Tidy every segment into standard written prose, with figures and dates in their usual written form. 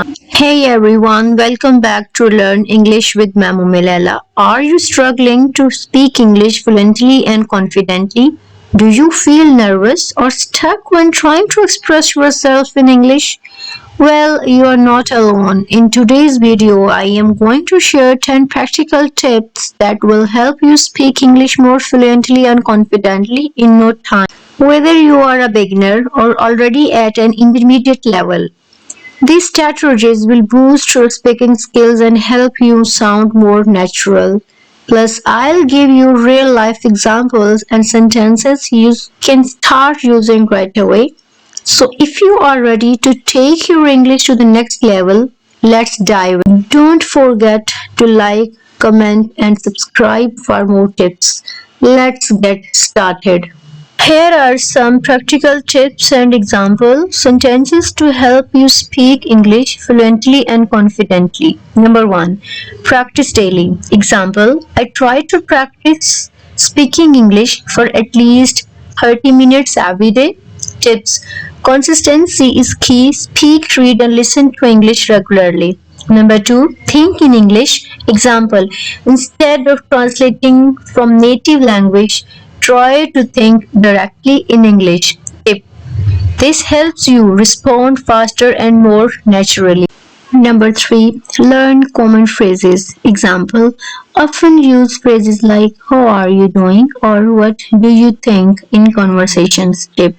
Hey everyone, welcome back to Learn English with Mamu Milela. Are you struggling to speak English fluently and confidently? Do you feel nervous or stuck when trying to express yourself in English? Well, you are not alone. In today's video, I am going to share 10 practical tips that will help you speak English more fluently and confidently in no time. Whether you are a beginner or already at an intermediate level, these strategies will boost your speaking skills and help you sound more natural. Plus, I'll give you real life examples and sentences you can start using right away. So, if you are ready to take your English to the next level, let's dive in. Don't forget to like, comment, and subscribe for more tips. Let's get started. Here are some practical tips and example sentences to help you speak English fluently and confidently. Number 1. Practice daily. Example, I try to practice speaking English for at least 30 minutes every day. Tips. Consistency is key. Speak, read and listen to English regularly. Number 2. Think in English. Example, instead of translating from native language, try to think directly in English. Tip. This helps you respond faster and more naturally. Number 3. Learn common phrases. Example, often use phrases like how are you doing or what do you think in conversations. Tip.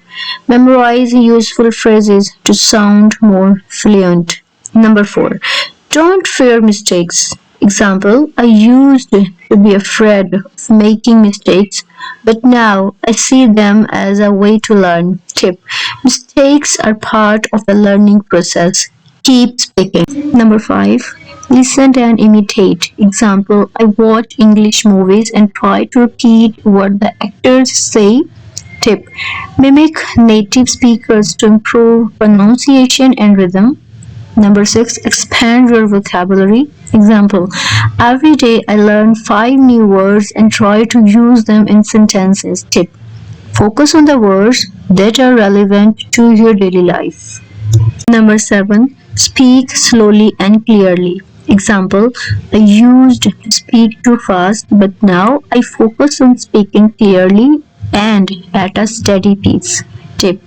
Memorize useful phrases to sound more fluent. Number 4. Don't fear mistakes. Example, I used to be afraid of making mistakes, but now I see them as a way to learn. Tip. Mistakes are part of the learning process. Keep speaking. Number 5. Listen and imitate. Example, I watch English movies and try to repeat what the actors say. Tip. Mimic native speakers to improve pronunciation and rhythm. Number 6. Expand your vocabulary. Example, every day I learn 5 new words and try to use them in sentences. Tip. Focus on the words that are relevant to your daily life. Number 7. Speak slowly and clearly. Example, I used to speak too fast, but now I focus on speaking clearly and at a steady pace. Tip.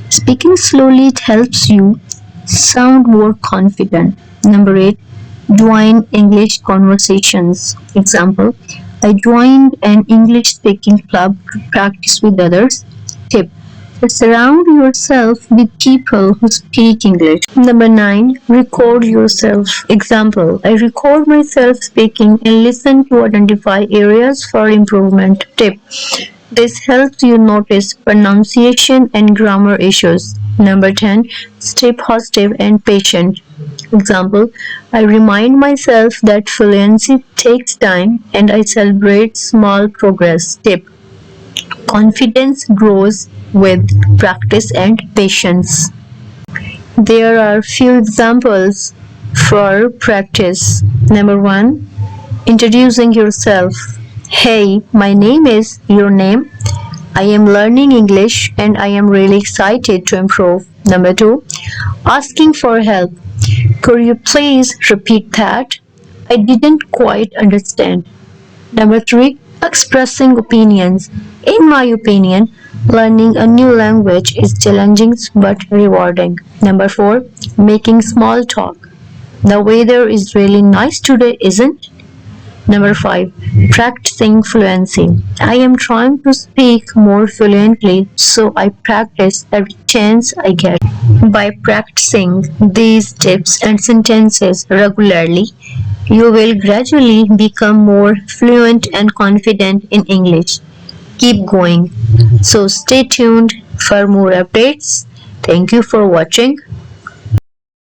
Speaking slowly helps you sound more confident. Number 8. Join English conversations. Example, I joined an English speaking club to practice with others. Tip. Surround yourself with people who speak English. Number 9. Record yourself. Example, I record myself speaking and listen to identify areas for improvement. Tip. This helps you notice pronunciation and grammar issues. Number 10. Stay positive and patient. Example, I remind myself that fluency takes time and I celebrate small progress. Tip. Confidence grows with practice and patience. There are few examples for practice. Number 1. Introducing yourself. Hey, my name is your name. I am learning English and I am really excited to improve. Number 2. Asking for help. Could you please repeat that? I didn't quite understand. Number 3. Expressing opinions. In my opinion, learning a new language is challenging but rewarding. Number 4. Making small talk. The weather is really nice today, isn't it? Number 5. Practicing fluency. I am trying to speak more fluently, so I practice every chance I get. By practicing these tips and sentences regularly, you will gradually become more fluent and confident in English. Keep going. So stay tuned for more updates. Thank you for watching.